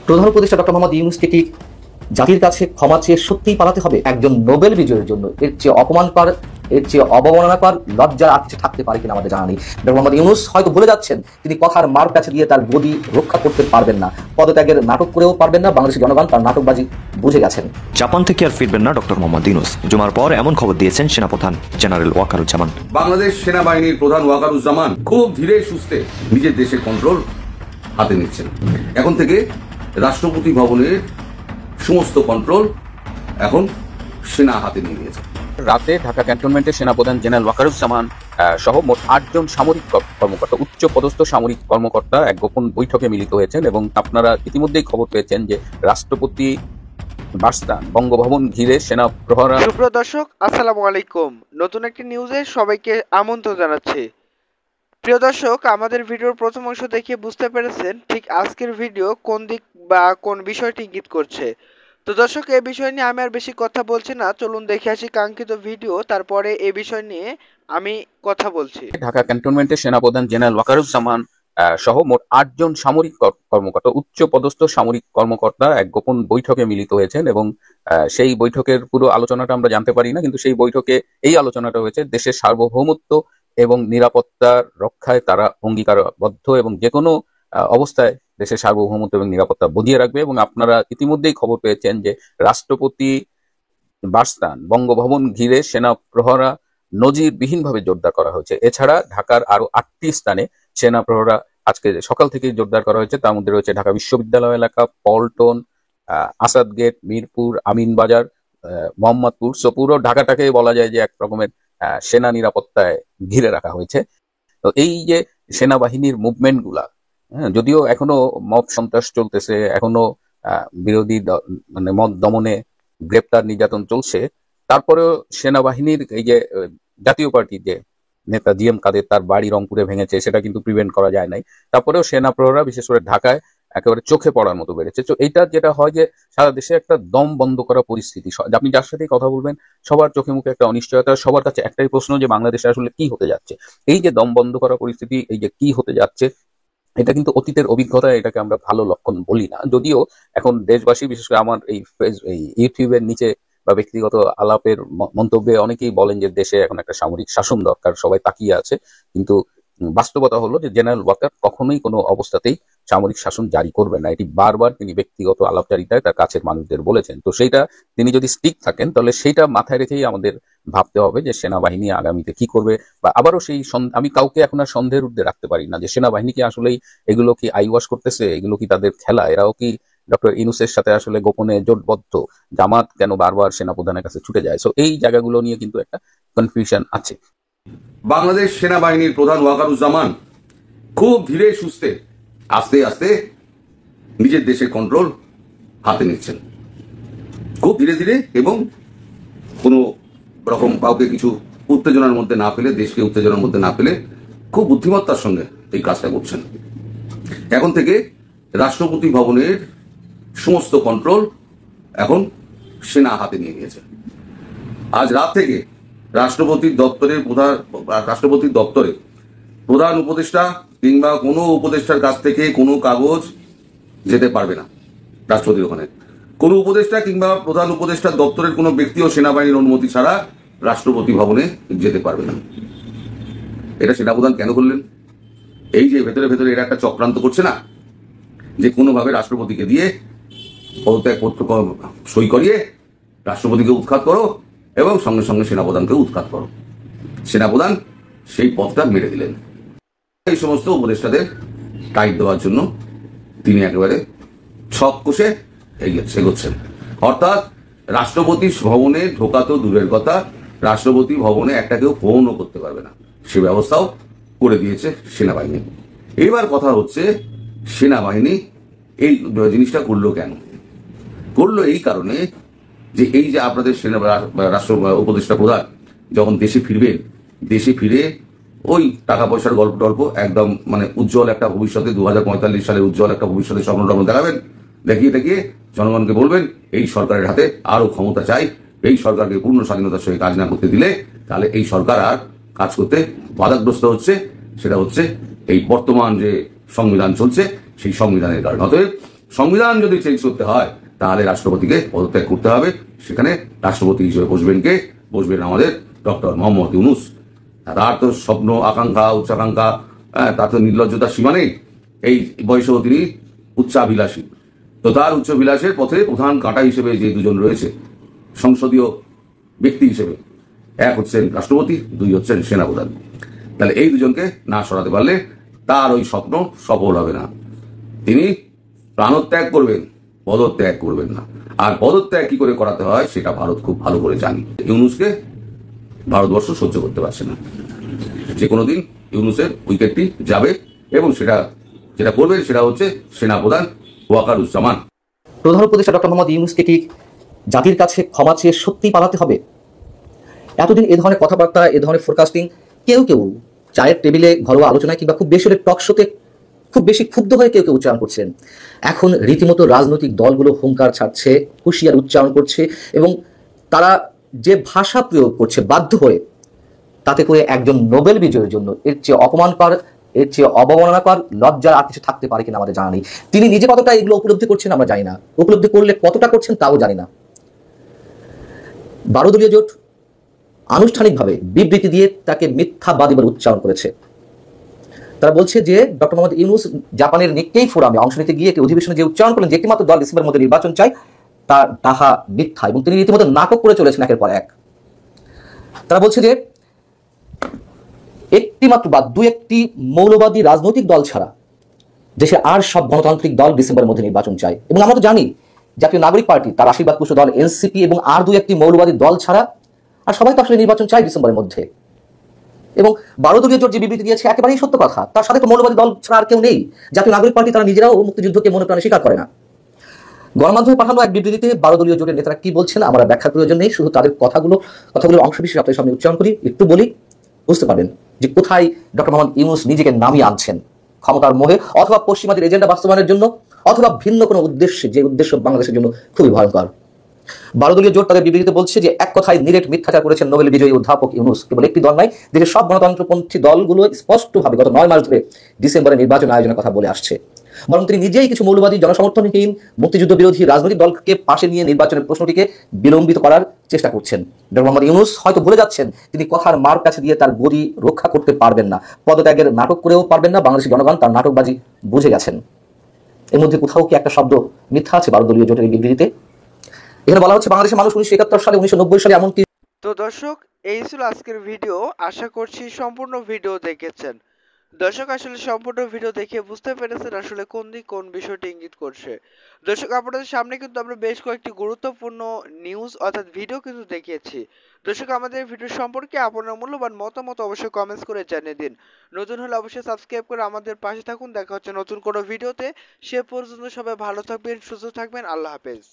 প্রধান উপদেষ্টা ডক্টর মোহাম্মদ ইউনূসকে কি জাতির কাছে ক্ষমা চেয়ে সত্যিই পালাতে হবে? একজন নোবেল বিজয়ীর জন্য এর চেয়ে অপমানকর, এর চেয়ে অবমাননাকর, লজ্জার আর কিছু থাকতে পারে কিনা আমাদের জানা নেই। ডক্টর মোহাম্মদ ইউনূস হয়তো ভুলে যাচ্ছেন তিনি কথার মার কাছে দিয়ে তার গদি রক্ষা করতে পারবেন না, পদত্যাগের নাটক করেও পারবেন না। বাংলাদেশের জনগণ তার নাটকবাজি বুঝে গেছেন। জাপান থেকে আর ফিরবেন না ডক্টর মোহাম্মদ ইউনূস। জুমার পর এমন খবর দিয়েছেন সেনাপ্রধান জেনারেল ওয়াকারুজ্জামান। বাংলাদেশ সেনাবাহিনীর প্রধান ওয়াকারুজ্জামান খুব ধীরে সুস্থে নিজের দেশের কন্ট্রোল হাতে নিচ্ছেন। এখন থেকে রাষ্ট্রপতি ভবনের সমস্ত কন্ট্রোল এখন সেনা হাতে নিয়ে নিয়েছে। রাতে ঢাকা ক্যান্টনমেন্টের সেনাপ্রধান জেনারেল ওয়াকারুজ্জামান সহ মোট 8 জন সামরিক কর্মকর্তা, উচ্চ পদস্থ সামরিক কর্মকর্তা এক গোপন বৈঠকে মিলিত হয়েছেন এবং আপনারা ইতিমধ্যেই খবর পেয়েছেন যে রাষ্ট্রপতি বাসস্থান বঙ্গভবন ঘিরে সেনা প্রহরা। সুপ্রিয় দর্শক, আসসালামু আলাইকুম। নতুন একটি নিউজে সবাইকে আমন্ত্রণ জানাচ্ছি। প্রিয় দর্শক, আমাদের ভিডিওর প্রথম অংশ দেখে বুঝতে পেরেছেন ঠিক আজকের ভিডিও কোন দিক বা কোন বিষয়টি ইঙ্গিত করছে। তো দর্শক, এই বিষয় নিয়ে আমি আর বেশি কথা বলছি না, চলুন দেখে আসি কাঙ্ক্ষিত ভিডিও, তারপরে এই বিষয় নিয়ে আমি কথা বলছি। ঢাকা ক্যান্টনমেন্টের সেনাপ্রধান জেনারেল ওয়াকারুজ্জামান সহ মোট 8 জন সামরিক কর্মকর্তা, উচ্চ পদস্থ সামরিক কর্মকর্তা এক গোপন বৈঠকে মিলিত হয়েছেন এবং সেই বৈঠকের পুরো আলোচনাটা আমরা জানতে পারি না, কিন্তু সেই বৈঠকে এই আলোচনাটা হয়েছে দেশের সার্বভৌমত্ব এবং নিরাপত্তার রক্ষায় তারা অঙ্গীকারবদ্ধ এবং যে কোনো অবস্থায় দেশের সার্বভৌমত্ব এবং নিরাপত্তা বজিয়ে রাখবে। এবং আপনারা ইতিমধ্যেই খবর পেয়েছেন যে রাষ্ট্রপতি বাসস্থান বঙ্গভবন ঘিরে সেনা প্রহরা নজিরবিহীনভাবে জোরদার করা হয়েছে। এছাড়া ঢাকার আরো 8টি স্থানে সেনা প্রহরা আজকে সকাল থেকেই জোরদার করা হয়েছে। তার মধ্যে রয়েছে ঢাকা বিশ্ববিদ্যালয় এলাকা, পল্টন, আসাদ গেট, মিরপুর, আমিনবাজার, মোহাম্মদপুর। সো পুরো ঢাকাটাকে বলা যায় যে এক রকমের সেনা নিরাপত্তায় ঘিরে রাখা হয়েছে। তো এই যে সেনাবাহিনীর মুভমেন্ট গুলা, যদিও এখনো মব সন্ত্রাস চলতেছে, এখনো বিরোধী মানে মত দমনে গ্রেপ্তার নির্যাতন চলছে, তারপরেও সেনাবাহিনীর এই যে জাতীয় পার্টির যে নেতা জিএম কাদের তার বাড়ি রংপুরে ভেঙেছে, সেটা কিন্তু প্রিভেন্ট করা যায় নাই। তারপরেও সেনা প্রহরা বিশেষ করে ঢাকায় একেবারে চোখে পড়ার মতো বেড়েছে। তো এইটা যেটা হয় যে সারা দেশে একটা দম বন্ধ করা পরিস্থিতি। আপনি যার সাথেই কথা বলবেন সবার চোখে মুখে একটা অনিশ্চয়তা, সবার কাছে একটাই প্রশ্ন যে বাংলাদেশে আসলে কি হতে যাচ্ছে। এই যে দম বন্ধ করা পরিস্থিতি, এই যে কি হতে যাচ্ছে, এটা কিন্তু অতীতের অভিজ্ঞতা, এটাকে আমরা ভালো লক্ষণ বলি না। যদিও এখন দেশবাসী, বিশেষ করে আমার এই ইউটিউবের নিচে বা ব্যক্তিগত আলাপের মন্তব্যে অনেকেই বলেন যে দেশে এখন একটা সামরিক শাসন দরকার, সবাই তাকিয়ে আছে। কিন্তু বাস্তবতা হলো যে জেনারেল ওয়াকার কখনোই কোনো অবস্থাতেই সামরিক শাসন জারি করবেন না। এটি বারবার তিনি ব্যক্তিগত আলাপচারিতায় তার কাছের মানুষদের বলেছেন। তো সেইটা তিনি যদি স্টিক থাকেন তাহলে সেইটা মাথায় রেখেই আমাদের ভাবতে হবে যে সেনাবাহিনী আগামীতে কি করবে। বা আবারও সেই আমি কাউকে এখন আর সন্দেহের ঊর্ধ্বে রাখতে পারি না যে সেনাবাহিনীকে আসলেই এগুলো কি আইওয়াশ করতেছে, এগুলো কি তাদের খেলা, এরাও কি ডক্টর ইউনূসের সাথে আসলে গোপনে জোটবদ্ধ, জামাত কেন বারবার সেনাপ্রধানের কাছে ছুটে যায়। সো এই জায়গাগুলো নিয়ে কিন্তু একটা কনফিউশন আছে। বাংলাদেশ সেনাবাহিনীর প্রধান ওয়াকারুজ্জামান খুব ধীরে সুস্থে আস্তে আস্তে নিজের দেশের কন্ট্রোল হাতে নিচ্ছেন, খুব ধীরে ধীরে, এবং কোনো রকম কাউকে কিছু উত্তেজনার মধ্যে না ফেলে, দেশকে উত্তেজনার মধ্যে না ফেলে খুব বুদ্ধিমত্তার সঙ্গে এই কাজটা করছেন। এখন থেকে রাষ্ট্রপতি ভবনের সমস্ত কন্ট্রোল এখন সেনা হাতে নিয়ে নিয়েছে। আজ রাত থেকে রাষ্ট্রপতির দপ্তরে প্রধান উপদেষ্টা কিংবা কোনো উপদেষ্টার কাছ থেকে কোনো কাগজ যেতে পারবে না। রাষ্ট্রপতির ওখানে কোনো উপদেষ্টা কিংবা প্রধান উপদেষ্টার দপ্তরের কোনো ব্যক্তিও সেনাবাহিনীর অনুমতি ছাড়া রাষ্ট্রপতি ভবনে যেতে পারবে না। এটা সেনাপ্রধান কেন করলেন? এই যে ভেতরে ভেতরে এরা একটা চক্রান্ত করছে না, যে কোনোভাবে রাষ্ট্রপতিকে দিয়ে পদত্যাগ সই করিয়ে রাষ্ট্রপতিকে উৎখাত করো এবং সঙ্গে সঙ্গে সেনাপ্রধানকে উৎখাত করো। সেনাপ্রধান সেই পথটা মেরে দিলেন। এই সমস্ত উপদেষ্টাদের টাইট দেওয়ার জন্য তিনি একেবারে ছক কষে এগোচ্ছেন। অর্থাৎ রাষ্ট্রপতি ভবনে ঢোকা তো দূরের কথা, রাষ্ট্রপতি ভবনে একটা কেউ ফোনও করতে পারবে না, সে ব্যবস্থাও করে দিয়েছে সেনাবাহিনী। এবার কথা হচ্ছে সেনাবাহিনী এই জিনিসটা করলো কেন? করলো এই কারণে যে এই যে আপনাদের রাষ্ট্র উপদেষ্টা প্রধান যখন দেশে ফিরবেন, দেশে ফিরে ওই টাকা পয়সার গল্প টল্প একদম মানে উজ্জ্বল একটা ভবিষ্যতে 2045 সালে উজ্জ্বল একটা ভবিষ্যতের স্বপ্ন দেখাবেন, দেখিয়ে জনগণকে বলবেন এই সরকারের হাতে আরো ক্ষমতা চাই, এই সরকারকে পূর্ণ স্বাধীনতার সঙ্গে কাজ না করতে দিলে তাহলে এই সরকার আর কাজ করতে বাধাগ্রস্ত হচ্ছে। সেটা হচ্ছে এই বর্তমান যে সংবিধান চলছে সেই সংবিধানের কারণে। অতএব সংবিধান যদি চেঞ্জ করতে হয় তাহলে রাষ্ট্রপতিকে পদত্যাগ করতে হবে। সেখানে রাষ্ট্রপতি হিসেবে বসবেন আমাদের ডক্টর মোহাম্মদ ইউনূস। তার তো স্বপ্ন, আকাঙ্ক্ষা, উচ্চাকাঙ্ক্ষা, তার তো নির্লজ্জতার সীমা নেই। এই বয়সেও তিনি উচ্চাভিলাষী। তো তার উচ্চাভিলাষের পথে প্রধান কাঁটা হিসেবে যে দুজন রয়েছে সংসদীয় ব্যক্তি হিসেবে, এক হচ্ছেন রাষ্ট্রপতি, দুই হচ্ছেন সেনাপ্রধান। তাহলে এই দুজনকে না সরাতে পারলে তার ওই স্বপ্ন সফল হবে না। তিনি প্রাণত্যাগ করবেন, পদত্যাগ করবেন না। আর পদত্যাগ কি করে করাতে হয় সেটা ভারত খুব ভালো করে জানি। ইউনূসকে ভারতবর্ষ সহ্য করতে পারছে না। যে কোনো দিন ইউনূসের উইকেটটি যাবে এবং যেটা করবেন সেটা হচ্ছে সেনাপ্রধান ওয়াকারুজ্জামান। প্রধান উপদেষ্টা ডক্টর মোহাম্মদ ইউনূসকে কি জাতির কাছে ক্ষমা চেয়ে সত্যিই পালাতে হবে? এতদিন এ ধরনের কথাবার্তা, এ ধরনের ফোরকাস্টিং কেউ চায়ের টেবিলে, ঘরোয়া আলোচনায় কিংবা খুব বেশি টক শোতে খুব বেশি ক্ষুব্ধ হয়ে কেউ উচ্চারণ করছিলেন। এখন রীতিমতো রাজনৈতিক দলগুলো হুঙ্কার ছাড়ছে, হুঁশিয়ার উচ্চারণ করছে এবং তারা যে ভাষা প্রয়োগ করছে বাধ্য হয়ে, তাতে করে একজন নোবেল বিজয়ীর জন্য এর চেয়ে অপমানকর, এর চেয়ে অবমাননাকর, লজ্জার আর কিছু থাকতে পারে কিনা আমাদের জানা নেই। তিনি নিজে কতটা এগুলো উপলব্ধি করছেন আমরা জানি না, উপলব্ধি করলে কতটা করছেন তাও জানি না। 12 দলীয় জোট আনুষ্ঠানিকভাবে বিবৃতি দিয়ে তাকে মিথ্যাবাদী বলে উচ্চারণ করেছে। তারা বলছে যে ডক্টর মোহাম্মদ ইউনূস জাপানের নিক্কেই ফোরামে অংশ নিতে গিয়ে একটি অধিবেশনে যে উচ্চারণ করলেন যে একটিমাত্র দল ডিসেম্বরের মধ্যে নির্বাচন চাই, তা তাহা মিথ্যা এবং তিনি রীতিমতো নাটক করে চলেছেন একের পর এক। তারা বলছে যে একটিমাত্র বা দু একটি মৌলবাদী রাজনৈতিক দল ছাড়া দেশে আর সব গণতান্ত্রিক দল ডিসেম্বরের মধ্যে নির্বাচন চায়। এবং আমরা তো জানি জাতীয় নাগরিক পার্টি, তার আশীর্বাদ পুষ্ট দল এনসিপি এবং আর দু একটি মৌলবাদী দল ছাড়া আর সবাই তো আসলে নির্বাচন চায় ডিসেম্বরের মধ্যে। এবং 12 দলীয় জোট যে বিবৃতি দিয়েছে একেবারেই সত্য কথা, তার সাথে তো মৌলবাদী দল ছাড়া আর কেউ নেই। জাতীয় নাগরিক পার্টি তারা নিজেরাও মুক্তিযুদ্ধকে মনে প্রাণে স্বীকার করে না। গণমাধ্যমে পাঠানো এক বিবৃতিতে 12 দলীয় জোটের নেতারা কি বলছেন আমরা ব্যাখ্যার প্রয়োজন নেই, শুধু তাদের কথাগুলোর অংশ বিশেষ আপনাদের সামনে উচ্চারণ করি, একটু বলি, বুঝতে পারবেন যে কোথায় ডক্টর মোহাম্মদ ইউনূস নিজেকে নামিয়ে আনছেন, ক্ষমতার মোহে অথবা পশ্চিমাদের এজেন্ডা বাস্তবায়নের জন্য অথবা ভিন্ন কোনো উদ্দেশ্যে, যে উদ্দেশ্য বাংলাদেশের জন্য খুবই ভয়ঙ্কর। 12 দলীয় জোট তাদের বিবৃতিতে বলছে যে এক কথায় নিরেট মিথ্যাচার করেছেন নোবেল বিজয়ী অধ্যাপক ইউনূস। কেবল একটি দল নয়, দেশের সব গণতন্ত্রপন্থী দলগুলো স্পষ্টভাবে গত 9 মাস ধরে ডিসেম্বরে নির্বাচন আয়োজনের কথা বলে আসছে। বরং তিনি নিজেই কিছু মৌলবাদী, জনসমর্থনহীন, মুক্তিযুদ্ধ বিরোধী রাজনৈতিক দলকে পাশে নিয়ে নির্বাচনের প্রশ্নটিকে বিলম্বিত করার চেষ্টা করছেন। ডক্টর মোহাম্মদ ইউনূস হয়তো ভুলে যাচ্ছেন তিনি কথার মার কাছে দিয়ে তার গদি রক্ষা করতে পারবেন না, পদত্যাগের নাটক করেও পারবেন না। বাংলাদেশের জনগণ তার নাটকবাজি বুঝে গেছেন। এর মধ্যে কোথাও কি একটা শব্দ মিথ্যা আছে 12 দলীয় জোটের বিবৃতিতে? এখানে বলা হচ্ছে বাংলাদেশের মানুষ 1971 সালে, 1990 সালে এমনকি। তো দর্শক, এই ছিল আজকের ভিডিও। আশা করছি সম্পূর্ণ ভিডিও দেখেছেন। দর্শক, আসলে সম্পূর্ণ ভিডিও দেখে বুঝতে পেরেছেন আসলে কোন দিক কোন বিষয়টি ইঙ্গিত করছে। দর্শক, আপনাদের সামনে কিন্তু আমরা বেশ কয়েকটি গুরুত্বপূর্ণ নিউজ অর্থাৎ ভিডিও কিন্তু দেখিয়েছি। দর্শক, আমাদের ভিডিও সম্পর্কে আপনার মূল্যবান মতামত অবশ্যই কমেন্টস করে জানিয়ে দিন। নতুন হলে অবশ্যই সাবস্ক্রাইব করে আমাদের পাশে থাকুন। দেখা হচ্ছে নতুন কোনো ভিডিওতে। সে পর্যন্ত সবাই ভালো থাকবেন, সুস্থ থাকবেন। আল্লাহ হাফেজ।